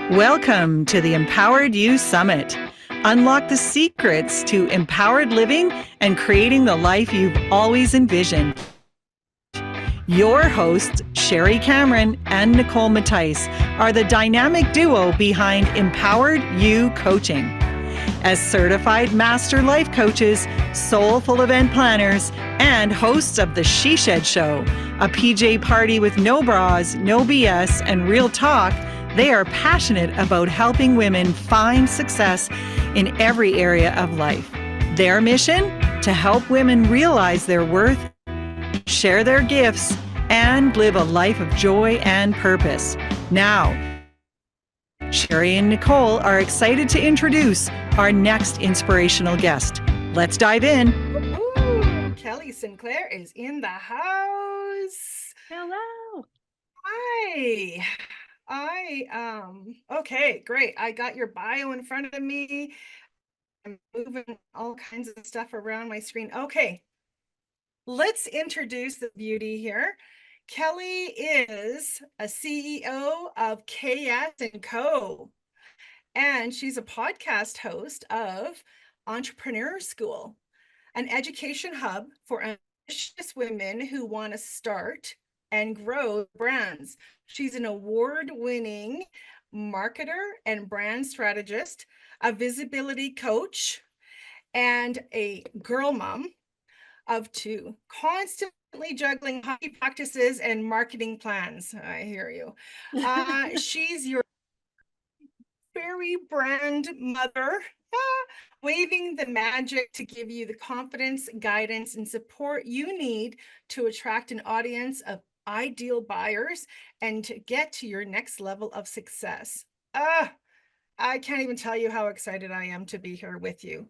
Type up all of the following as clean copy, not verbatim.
Welcome to the Empowered You Summit. Unlock the secrets to empowered living and creating the life you've always envisioned. Your hosts, Sherry Cameron and Nicole Mattice, are the dynamic duo behind Empowered You Coaching. As certified master life coaches, soulful event planners, and hosts of The She Shed Show, a PJ party with no bras, no BS, and real talk, they are passionate about helping women find success in every area of life. Their mission? To help women realize their worth, share their gifts, and live a life of joy and purpose. Now, Sherry and Nicole are excited to introduce our next inspirational guest. Let's dive in. Ooh, Kelly Sinclair is in the house. Hello. Hi. Okay, great. I got your bio in front of me. I'm moving all kinds of stuff around my screen. Okay, let's introduce the beauty here. Kelly is a CEO of KS & Co. And she's a podcast host of Entrepreneur School, an education hub for ambitious women who want to start and grow brands. She's an award-winning marketer and brand strategist, a visibility coach, and a girl mom of two, constantly juggling hockey practices and marketing plans. I hear you. She's your fairy brand mother, waving the magic to give you the confidence, guidance, and support you need to attract an audience of ideal buyers and to get to your next level of success. I can't even tell you how excited I am to be here with you.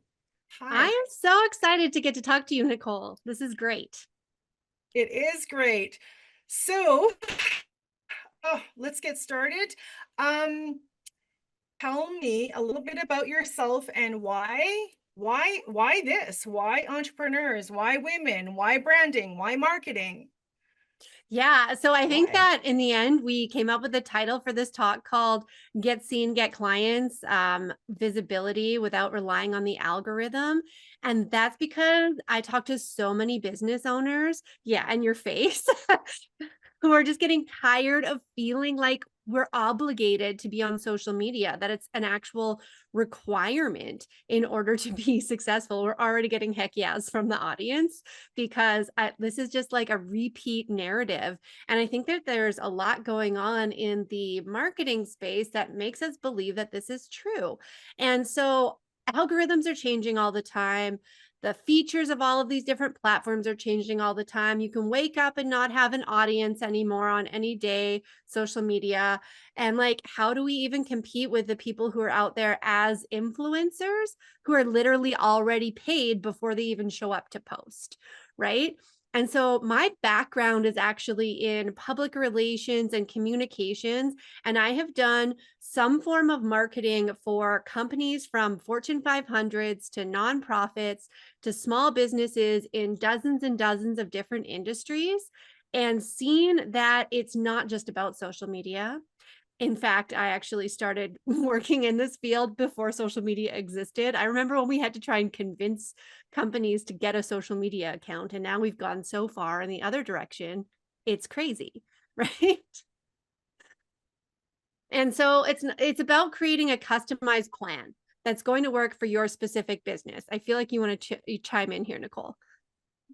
Hi. I am so excited to get to talk to you, Nicole. This is great. It is great. So, let's get started. Tell me a little bit about yourself and why this? Why entrepreneurs? Why women? Why branding? Why marketing? Yeah. So I think Why? that in the end, we came up with a title for this talk called Get Seen, Get Clients, Visibility Without Relying on the Algorithm. And that's because I talk to so many business owners, and your face, who are just getting tired of feeling like we're obligated to be on social media, that it's an actual requirement in order to be successful. We're already getting heck yes from the audience because this is just like a repeat narrative. And I think that there's a lot going on in the marketing space that makes us believe that this is true. And so algorithms are changing all the time. The features of all of these different platforms are changing all the time. You can wake up and not have an audience anymore on any day, social media. And like, how do we even compete with the people who are out there as influencers who are literally already paid before they even show up to post, right? And so my background is actually in public relations and communications, and I have done some form of marketing for companies from Fortune 500s to nonprofits to small businesses in dozens and dozens of different industries, and seen that it's not just about social media. In fact, I actually started working in this field before social media existed. I remember when we had to try and convince companies to get a social media account, and now we've gone so far in the other direction. It's crazy, right? And so it's about creating a customized plan that's going to work for your specific business. I feel like you want to chime in here, Nicole.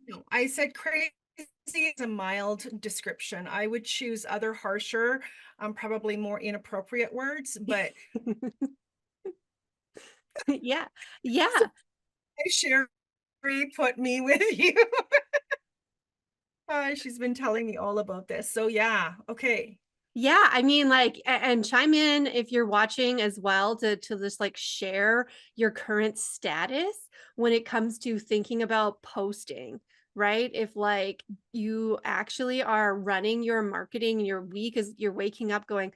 No, I said crazy is a mild description. I would choose other harsher, probably more inappropriate words, but yeah. Sherry put me with you. She's been telling me all about this. So yeah, okay. Yeah, I mean, like, and chime in if you're watching as well to just like share your current status when it comes to thinking about posting, right? If like you actually are running your marketing and your week as you're waking up going,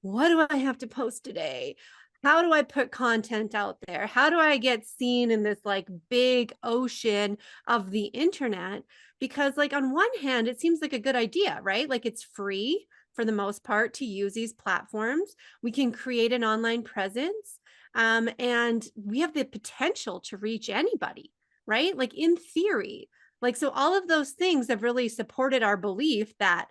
what do I have to post today? How do I put content out there? How do I get seen in this like big ocean of the internet? Because like on one hand, it seems like a good idea, right? Like it's free. for the most part, to use these platforms. We can create an online presence, and we have the potential to reach anybody, right? Like in theory, like, so all of those things have really supported our belief that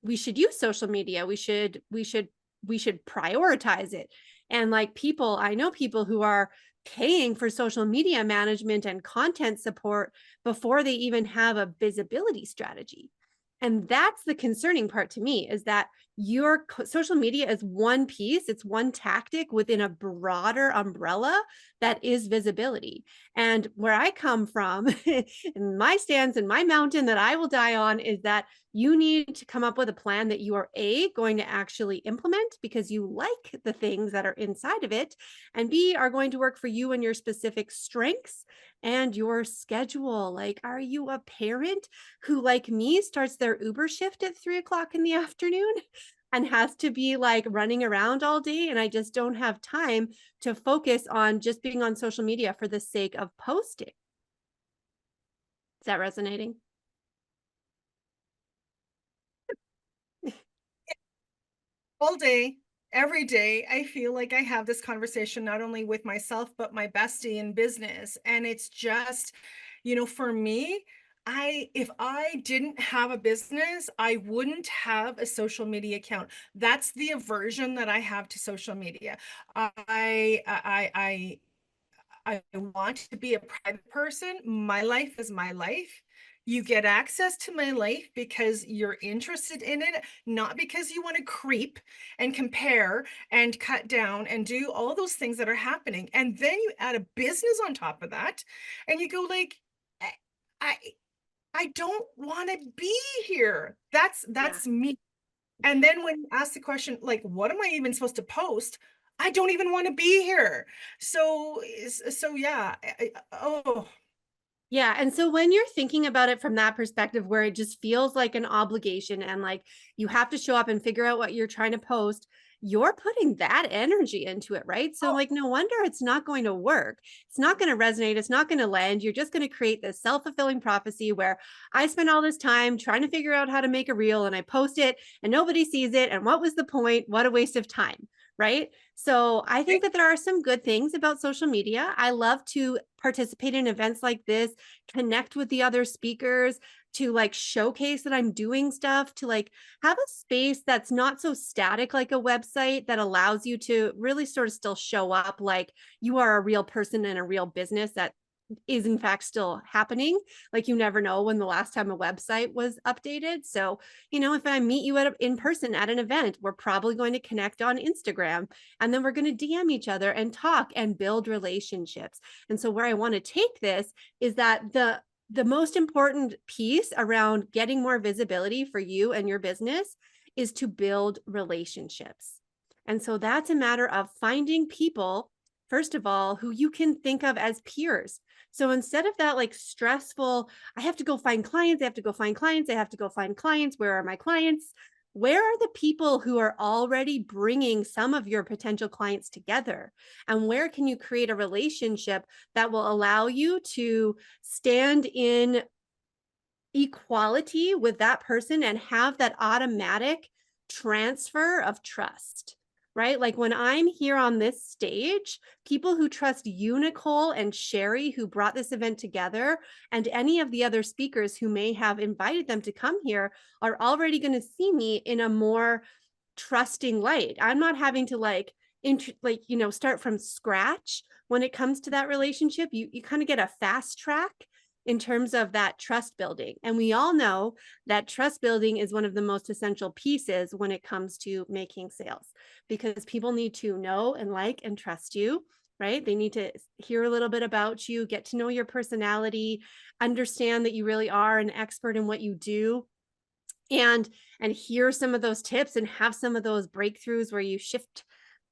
we should use social media. We should prioritize it. And like people, I know people who are paying for social media management and content support before they even have a visibility strategy. And that's the concerning part to me, is that your social media is one piece, it's one tactic within a broader umbrella that is visibility. And where I come from, in my stance and my mountain that I will die on, is that you need to come up with a plan that you are going to actually implement because you like the things that are inside of it, and B, are going to work for you and your specific strengths and your schedule. Like, are you a parent who, like me, starts their Uber shift at 3 o'clock in the afternoon and has to be like running around all day, and I just don't have time to focus on just being on social media for the sake of posting? Is that resonating? All day, every day, I feel like I have this conversation not only with myself, but my bestie in business. And it's just, for me, if I didn't have a business, I wouldn't have a social media account. That's the aversion that I have to social media. I want to be a private person. My life is my life. You get access to my life because you're interested in it, not because you want to creep and compare and cut down and do all those things that are happening. And then you add a business on top of that, and you go like, I I don't want to be here. That's me. And then when you ask the question, like, what am I even supposed to post? I don't even want to be here. So yeah. Oh, Yeah. And so when you're thinking about it from that perspective, where it just feels like an obligation and like you have to show up and figure out what you're trying to post, you're putting that energy into it, right? So, like, no wonder it's not going to work. It's not going to resonate. It's not going to land. You're just going to create this self-fulfilling prophecy where I spent all this time trying to figure out how to make a reel and I post it and nobody sees it. And what was the point? What a waste of time. Right. So I think that there are some good things about social media. I love to participate in events like this, connect with the other speakers, to like showcase that I'm doing stuff, to like have a space that's not so static like a website, that allows you to really sort of still show up like you are a real person in a real business that is in fact still happening. Like, you never know when the last time a website was updated. So, if I meet you in person at an event, we're probably going to connect on Instagram, and then we're going to DM each other and talk and build relationships. And so where I want to take this is that the most important piece around getting more visibility for you and your business is to build relationships. And so that's a matter of finding people, first of all, who you can think of as peers. So instead of that like stressful, I have to go find clients, I have to go find clients, I have to go find clients, where are my clients? Where are the people who are already bringing some of your potential clients together? And where can you create a relationship that will allow you to stand in equality with that person and have that automatic transfer of trust? Right? Like, when I'm here on this stage, people who trust you, Nicole, and Sherry, who brought this event together, and any of the other speakers who may have invited them to come here, are already going to see me in a more trusting light. I'm not having to start from scratch when it comes to that relationship. You kind of get a fast track in terms of that trust building. And we all know that trust building is one of the most essential pieces when it comes to making sales, because people need to know and like and trust you, right? They need to hear a little bit about you, get to know your personality, understand that you really are an expert in what you do, and hear some of those tips and have some of those breakthroughs where you shift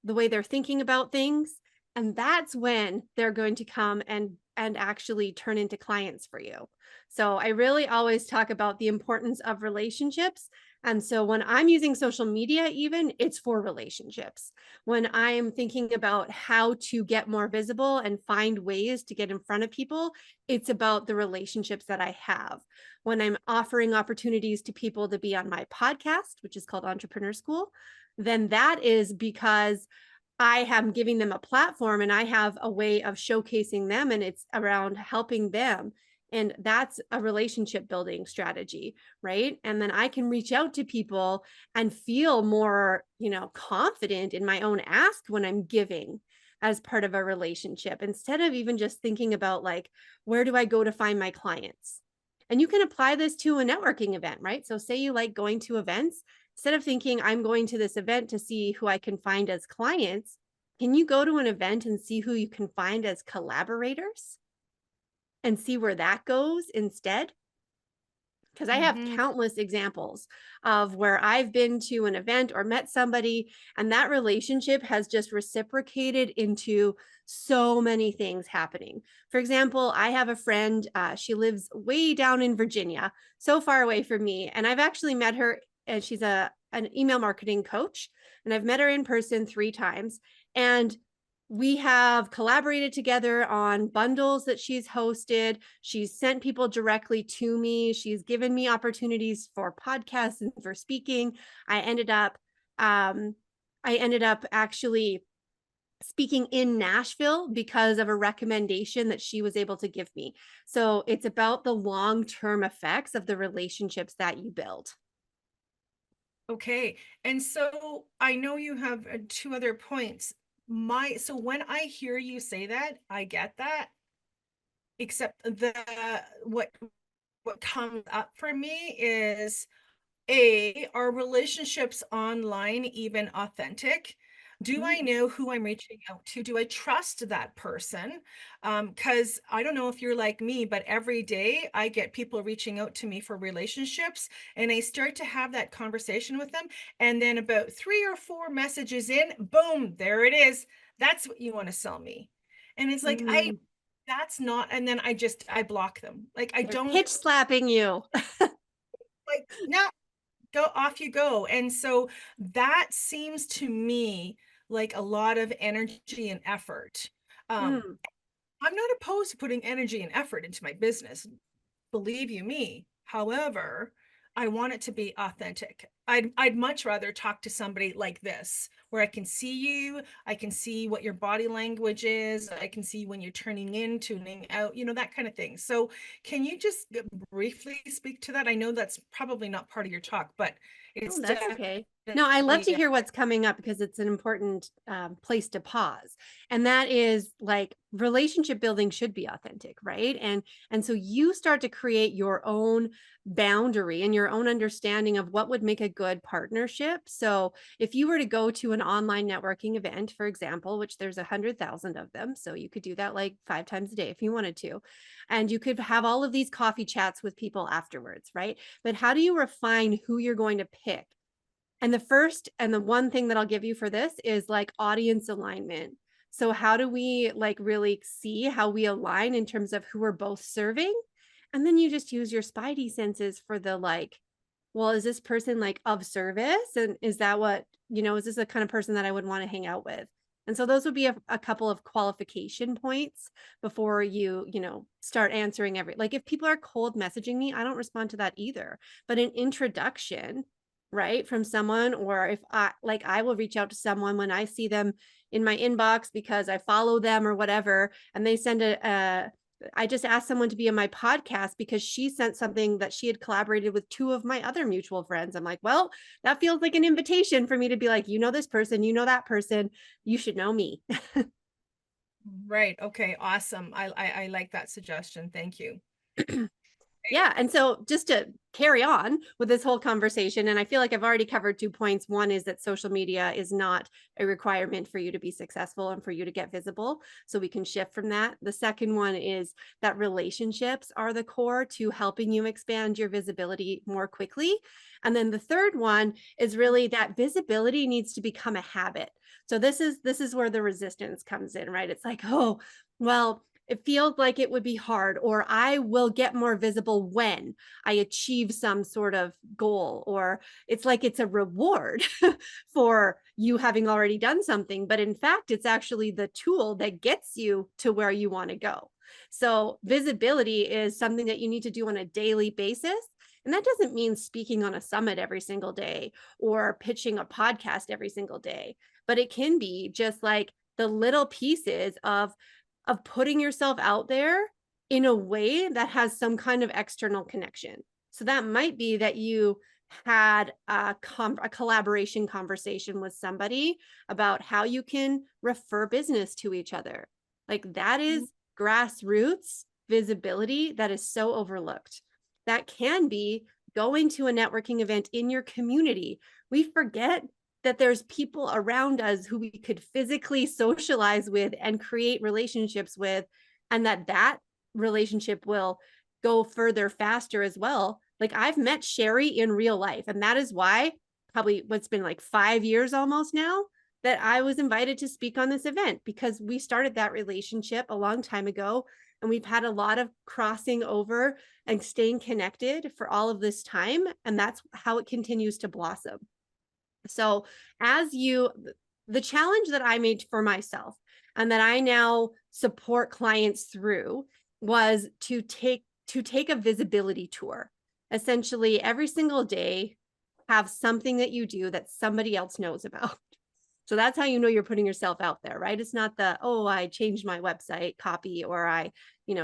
the way they're thinking about things. And that's when they're going to come and and actually turn into clients for you. So I really always talk about the importance of relationships. And so when I'm using social media, even it's for relationships. When I'm thinking about how to get more visible and find ways to get in front of people, it's about the relationships that I have. When I'm offering opportunities to people to be on my podcast, which is called Entrepreneur School, then that is because I am giving them a platform and I have a way of showcasing them, and it's around helping them. And that's a relationship building strategy, right? And then I can reach out to people and feel more, confident in my own ask when I'm giving as part of a relationship, instead of even just thinking about like, where do I go to find my clients? And you can apply this to a networking event, right? So say you like going to events, instead of thinking I'm going to this event to see who I can find as clients, can you go to an event and see who you can find as collaborators and see where that goes instead? Because I have countless examples of where I've been to an event or met somebody, and that relationship has just reciprocated into so many things happening. For example, I have a friend, she lives way down in Virginia, so far away from me. And I've actually met her, and she's an email marketing coach. And I've met her in person 3 times. And we have collaborated together on bundles that she's hosted. She's sent people directly to me. She's given me opportunities for podcasts and for speaking. I ended up actually speaking in Nashville because of a recommendation that she was able to give me. So it's about the long-term effects of the relationships that you build. Okay. And so I know you have 2 other points. So when I hear you say that, I get that. Except what comes up for me is, are relationships online even authentic? Do I know who I'm reaching out to? Do I trust that person? Because I don't know if you're like me, but every day I get people reaching out to me for relationships, and I start to have that conversation with them. And then about 3 or 4 messages in, boom, there it is. That's what you want to sell me. And it's like, that's not, and then I block them. Like, I They're don't pitch slapping you. like, no, go off you go. And so that seems to me like a lot of energy and effort. I'm not opposed to putting energy and effort into my business, believe you me. However, I want it to be authentic. I'd much rather talk to somebody like this, where I can see you, I can see what your body language is, I can see when you're turning in, tuning out, that kind of thing. So can you just briefly speak to that? I know that's probably not part of your talk, but it's That's okay. No, I love to hear what's coming up because it's an important place to pause. And that is like, relationship building should be authentic, right? And so you start to create your own boundary and your own understanding of what would make a good partnership. So if you were to go to an online networking event, for example, which there's 100,000 of them, so you could do that like 5 times a day if you wanted to, and you could have all of these coffee chats with people afterwards, right? But how do you refine who you're going to pick? And the first and the one thing that I'll give you for this is like audience alignment. So how do we like really see how we align in terms of who we're both serving? And then you just use your spidey senses for the like, well, is this person like of service? And is that what, is this the kind of person that I would want to hang out with? And so those would be a couple of qualification points before you, start answering like if people are cold messaging me, I don't respond to that either. But an introduction, right, from someone, or if I will reach out to someone when I see them in my inbox because I follow them or whatever, and they send I just asked someone to be on my podcast because she sent something that she had collaborated with 2 of my other mutual friends. I'm like, well, that feels like an invitation for me to be like, this person, that person, you should know me. Right. Okay. Awesome. I like that suggestion. Thank you. Yeah. And so just to carry on with this whole conversation, and I feel like I've already covered 2 points. One is that social media is not a requirement for you to be successful and for you to get visible. So we can shift from that. The second one is that relationships are the core to helping you expand your visibility more quickly. And then the third one is really that visibility needs to become a habit. So this is where the resistance comes in, right? It's like, oh, well, it feels like it would be hard, or I will get more visible when I achieve some sort of goal, or it's like it's a reward for you having already done something. But in fact, it's actually the tool that gets you to where you want to go. So visibility is something that you need to do on a daily basis. And that doesn't mean speaking on a summit every single day or pitching a podcast every single day, but it can be just like the little pieces of putting yourself out there in a way that has some kind of external connection. So that might be that you had a collaboration conversation with somebody about how you can refer business to each other. Like that is grassroots visibility that is so overlooked. That can be going to a networking event in your community. We forget that there's people around us who we could physically socialize with and create relationships with, and that relationship will go further faster as well. Like I've met Sherry in real life, and that is why probably what's been like 5 years almost now that I was invited to speak on this event, because we started that relationship a long time ago, and we've had a lot of crossing over and staying connected for all of this time, and that's how it continues to blossom. So the challenge that I made for myself and that I now support clients through was to take a visibility tour. Essentially, every single day, have something that you do that somebody else knows about. So that's how you know you're putting yourself out there, right? It's not oh, I changed my website copy, or I,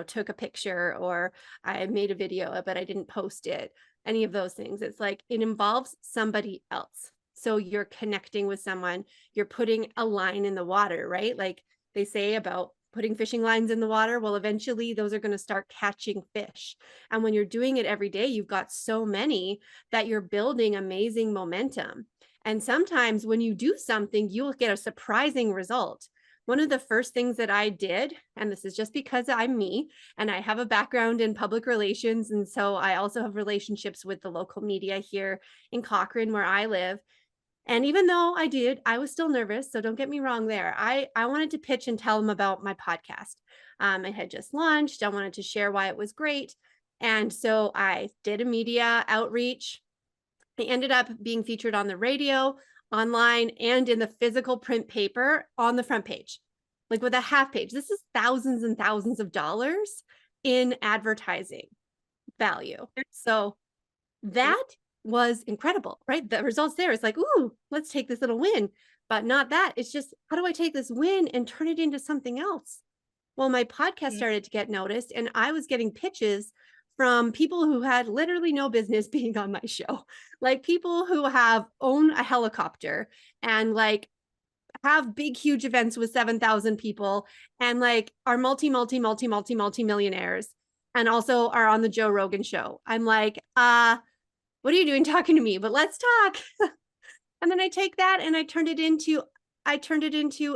took a picture, or I made a video, but I didn't post it. Any of those things. It's like it involves somebody else. So you're connecting with someone, you're putting a line in the water, right? Like they say about putting fishing lines in the water. Well, eventually those are going to start catching fish. And when you're doing it every day, you've got so many that you're building amazing momentum. And sometimes when you do something, you'll get a surprising result. One of the first things that I did, and this is just because I'm me and I have a background in public relations, and so I also have relationships with the local media here in Cochrane where I live. And even though I was still nervous. So don't get me wrong there. I wanted to pitch and tell them about my podcast. It had just launched. I wanted to share why it was great. And so I did a media outreach. I ended up being featured on the radio, online, and in the physical print paper on the front page, like with a half page. This is thousands and thousands of dollars in advertising value. So that was incredible, right? The results there is like, ooh, let's take this little win, but not that. It's just, how do I take this win and turn it into something else? Well, my podcast started to get noticed, and I was getting pitches from people who had literally no business being on my show, like people who own a helicopter and like have big, huge events with 7,000 people and like are multi millionaires, and also are on the Joe Rogan show. I'm like, what are you doing talking to me? But let's talk. And then I take that and I turned it into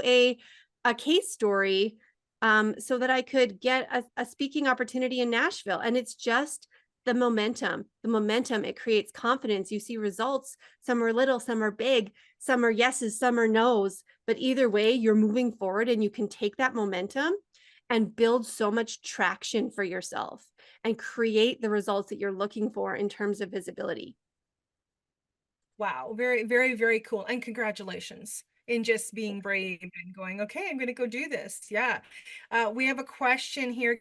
a case story, so that I could get a speaking opportunity in Nashville. And it's just the momentum, it creates confidence. You see results. Some are little, some are big, some are yeses, some are nos, but either way, you're moving forward, and you can take that momentum and build so much traction for yourself and create the results that you're looking for in terms of visibility. Wow. Very, very, very cool. And congratulations in just being brave and going, okay, I'm going to go do this. Yeah. We have a question here.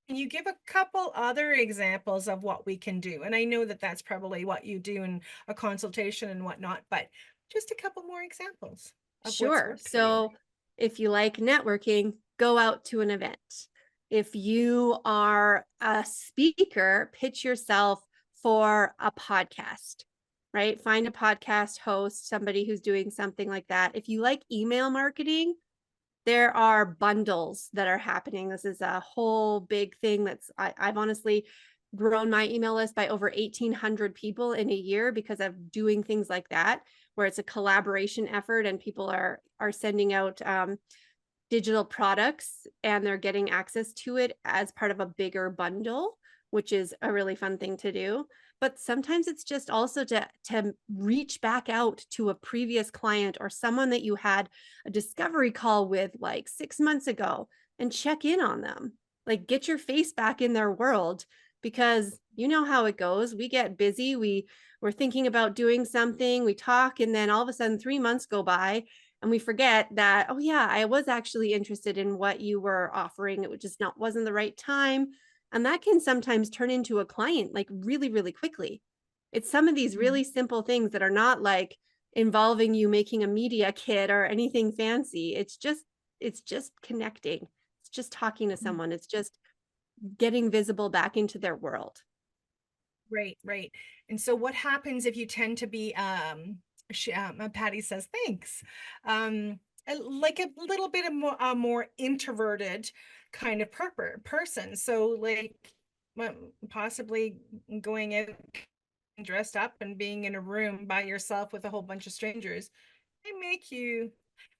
Can you give a couple other examples of what we can do? And I know that that's probably what you do in a consultation and whatnot, but just a couple more examples of Sure. So if you like networking, go out to an event. If you are a speaker, pitch yourself for a podcast, right? Find a podcast host, somebody who's doing something like that. If you like email marketing, there are bundles that are happening. This is a whole big thing I've honestly grown my email list by over 1,800 people in a year because of doing things like that, where it's a collaboration effort and people are sending out digital products and they're getting access to it as part of a bigger bundle, which is a really fun thing to do. But sometimes it's just also to reach back out to a previous client or someone that you had a discovery call with like 6 months ago and check in on them. Like, get your face back in their world, because you know how it goes. We get busy. We're thinking about doing something. We talk, and then all of a sudden 3 months go by and we forget that, oh yeah, I was actually interested in what you were offering. It just wasn't the right time. And that can sometimes turn into a client like really, really quickly. It's some of these really simple things that are not like involving you making a media kit or anything fancy. It's just connecting. It's just talking to someone. It's just getting visible back into their world. Right, right. And so what happens if you tend to be Patty says thanks. Like a little bit of a more introverted kind of person. So like possibly going out dressed up and being in a room by yourself with a whole bunch of strangers, they make you,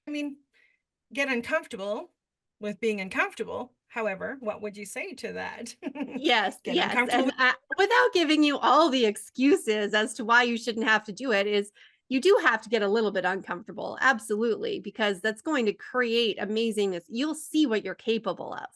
I mean, get uncomfortable with being uncomfortable. However, what would you say to that? Yes, Get yes. uncomfortable. And without giving you all the excuses as to why you shouldn't have to do it, is you do have to get a little bit uncomfortable. Absolutely. Because that's going to create amazingness. You'll see what you're capable of,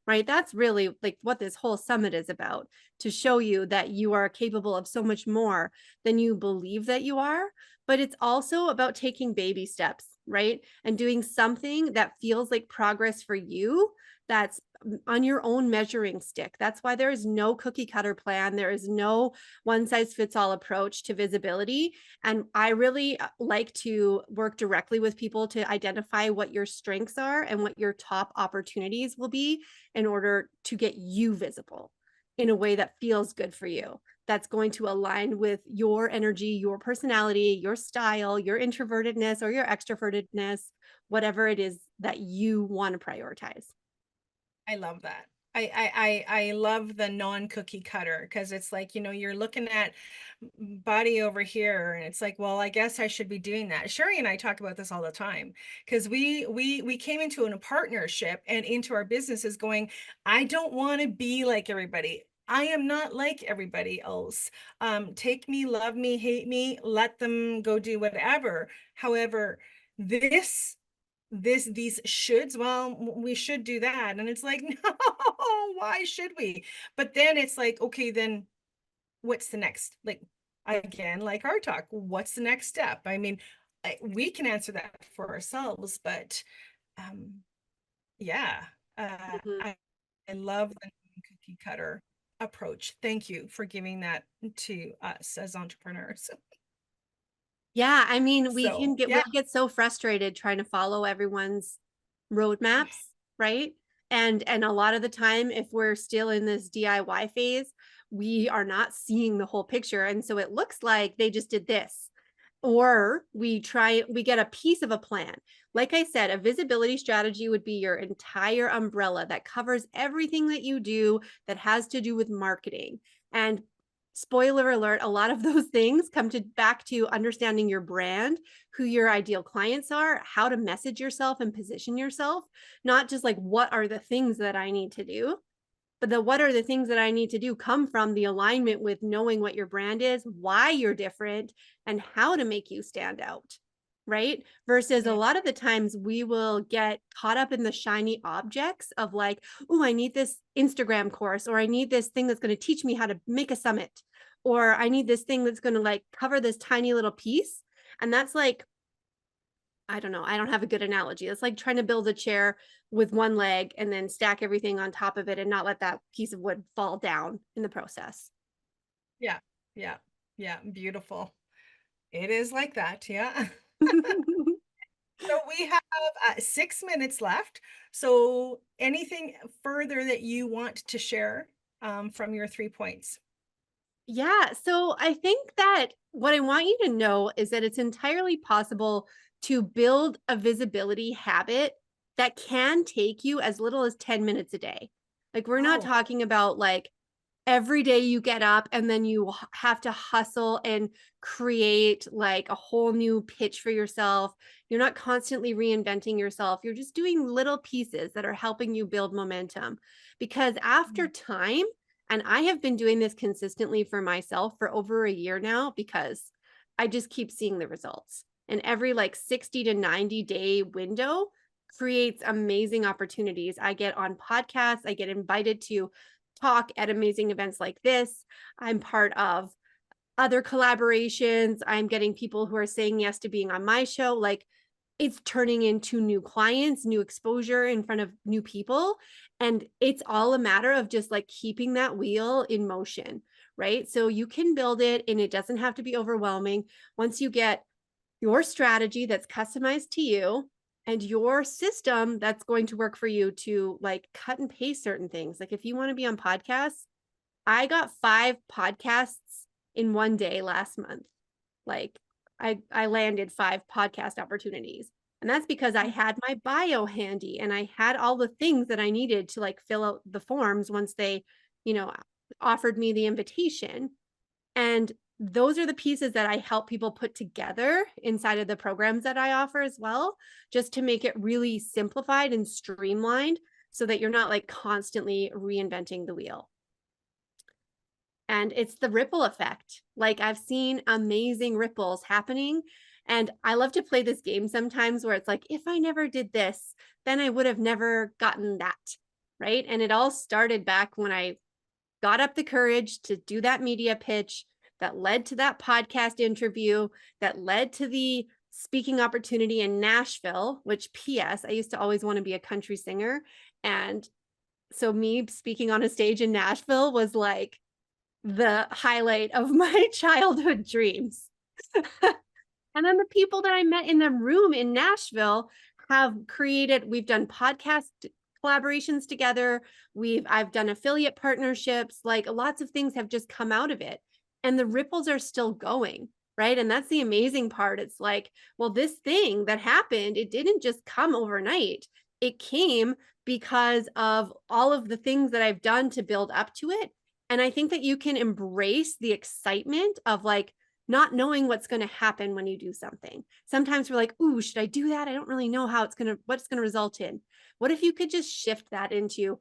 right? That's really like what this whole summit is about, to show you that you are capable of so much more than you believe that you are. But it's also about taking baby steps, right? And doing something that feels like progress for you, that's on your own measuring stick. That's why there is no cookie cutter plan. There is no one size fits all approach to visibility. And I really like to work directly with people to identify what your strengths are and what your top opportunities will be in order to get you visible in a way that feels good for you. That's going to align with your energy, your personality, your style, your introvertedness or your extrovertedness, whatever it is that you want to prioritize. I love that. I love the non-cookie cutter, because it's like, you're looking at body over here and it's like, well, I guess I should be doing that. Sherry and I talk about this all the time, because we came into a partnership and into our businesses going, I don't want to be like everybody. I am not like everybody else. Take me, love me, hate me, let them go do whatever. However, these shoulds, well, we should do that, and it's like, no, why should we? But then it's like, okay, then what's the next, like, again, like our talk, what's the next step? I mean, we can answer that for ourselves, but yeah, Mhm. I love the cookie cutter approach. Thank you for giving that to us as entrepreneurs. Yeah, I mean, So we'll yeah. get so frustrated trying to follow everyone's roadmaps, right? And a lot of the time, if we're still in this DIY phase, we are not seeing the whole picture. And so it looks like they just did this. Or we get a piece of a plan. Like I said, a visibility strategy would be your entire umbrella that covers everything that you do that has to do with marketing. And spoiler alert, a lot of those things come back to understanding your brand, who your ideal clients are, how to message yourself and position yourself, not just like, what are the things that I need to do, but what are the things that I need to do come from the alignment with knowing what your brand is, why you're different, and how to make you stand out, right? Versus a lot of the times we will get caught up in the shiny objects of like, oh, I need this Instagram course, or I need this thing that's going to teach me how to make a summit, or I need this thing that's going to like cover this tiny little piece. And that's like, I don't know. I don't have a good analogy. It's like trying to build a chair with one leg and then stack everything on top of it and not let that piece of wood fall down in the process. Yeah, yeah, yeah, beautiful. It is like that, yeah. So we have 6 minutes left. So anything further that you want to share from your 3 points? Yeah. So I think that what I want you to know is that it's entirely possible to build a visibility habit that can take you as little as 10 minutes a day. Like, we're not Oh, talking about like every day you get up and then you have to hustle and create like a whole new pitch for yourself. You're not constantly reinventing yourself. You're just doing little pieces that are helping you build momentum. Because after time, and I have been doing this consistently for myself for over a year now, because I just keep seeing the results. And every like 60 to 90 day window, creates amazing opportunities. I get on podcasts, I get invited to talk at amazing events like this. I'm part of other collaborations. I'm getting people who are saying yes to being on my show. Like, it's turning into new clients, new exposure in front of new people. And it's all a matter of just like keeping that wheel in motion, right? So you can build it and it doesn't have to be overwhelming. Once you get your strategy that's customized to you and your system that's going to work for you to like cut and paste certain things. Like if you want to be on podcasts, I got 5 podcasts in one day last month. Like I landed 5 podcast opportunities. And that's because I had my bio handy and I had all the things that I needed to like fill out the forms once they, you know, offered me the invitation. And those are the pieces that I help people put together inside of the programs that I offer as well, just to make it really simplified and streamlined so that you're not like constantly reinventing the wheel. And it's the ripple effect. Like I've seen amazing ripples happening. And I love to play this game sometimes where it's like, if I never did this, then I would have never gotten that. Right. And it all started back when I got up the courage to do that media pitch that led to that podcast interview, that led to the speaking opportunity in Nashville, which PS, I used to always want to be a country singer. And so me speaking on a stage in Nashville was like the highlight of my childhood dreams. And then the people that I met in the room in Nashville have we've done podcast collaborations together. I've done affiliate partnerships, like lots of things have just come out of it. And the ripples are still going, right? And that's the amazing part. It's like, well, this thing that happened, it didn't just come overnight. It came because of all of the things that I've done to build up to it. And I think that you can embrace the excitement of like not knowing what's going to happen when you do something. Sometimes we're like, ooh, should I do that? I don't really know what's going to result in. What if you could just shift that into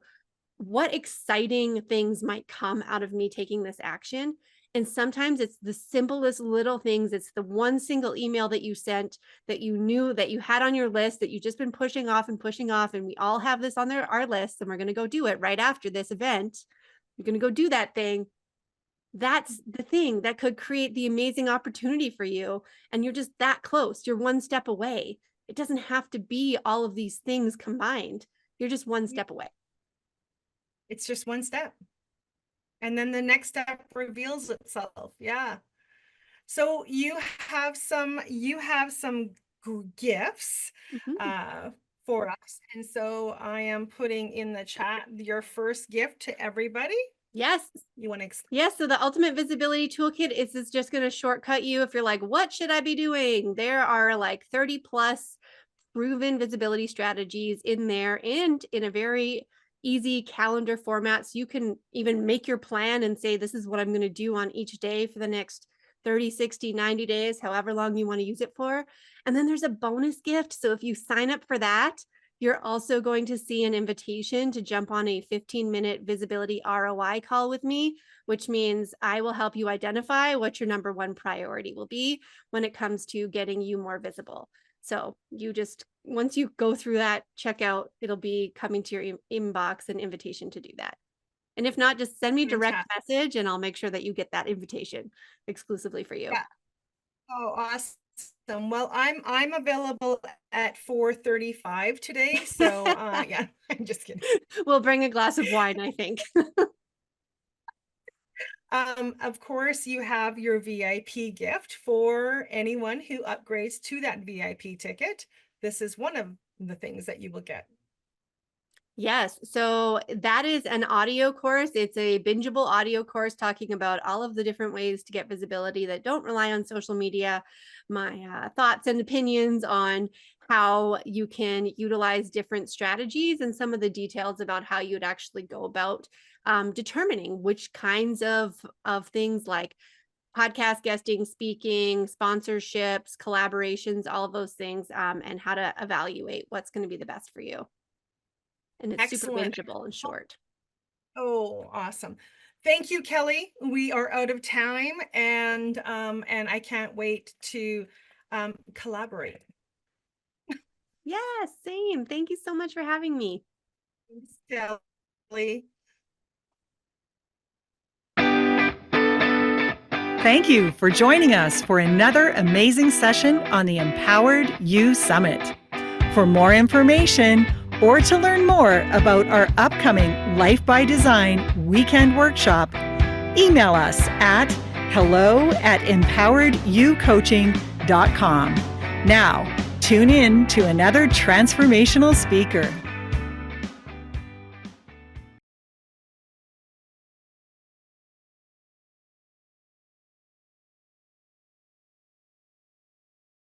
what exciting things might come out of me taking this action? And sometimes it's the simplest little things. It's the one single email that you sent that you knew that you had on your list that you've just been pushing off. And we all have this on our list and we're going to go do it right after this event. You're going to go do that thing. That's the thing that could create the amazing opportunity for you. And you're just that close. You're one step away. It doesn't have to be all of these things combined. You're just one step away. It's just one step. And then the next step reveals itself. Yeah. So you have some gifts for us. And so I am putting in the chat your first gift to everybody. Yes. You want to Yes. So the Ultimate Visibility Toolkit is just going to shortcut you if you're like, what should I be doing? There are like 30 plus proven visibility strategies in there and in a very easy calendar format. So you can even make your plan and say, this is what I'm going to do on each day for the next 30, 60, 90 days, however long you want to use it for. And then there's a bonus gift. So if you sign up for that, you're also going to see an invitation to jump on a 15-minute visibility ROI call with me, which means I will help you identify what your number one priority will be when it comes to getting you more visible. So you just, once you go through that checkout, it'll be coming to your inbox, an invitation to do that. And if not, just send me a direct message and I'll make sure that you get that invitation exclusively for you. Yeah. Oh, awesome. Well, I'm available at 4:35 today. So yeah, I'm just kidding. We'll bring a glass of wine, I think. Of course, you have your VIP gift for anyone who upgrades to that VIP ticket. This is one of the things that you will get. Yes. So that is an audio course. It's a bingeable audio course talking about all of the different ways to get visibility that don't rely on social media, my thoughts and opinions on how you can utilize different strategies and some of the details about how you'd actually go about determining which kinds of things like podcast guesting, speaking, sponsorships, collaborations, all of those things, and how to evaluate what's going to be the best for you. And it's Excellent. super bingeable and short. Oh, awesome. Thank you, Kelly. We are out of time and I can't wait to collaborate. Yes, same. Thank you so much for having me. Thanks, Kelly. Thank you for joining us for another amazing session on the Empowered You Summit. For more information or to learn more about our upcoming Life by Design weekend workshop, email us at hello@empoweredyoucoaching.com. Now, tune in to another transformational speaker.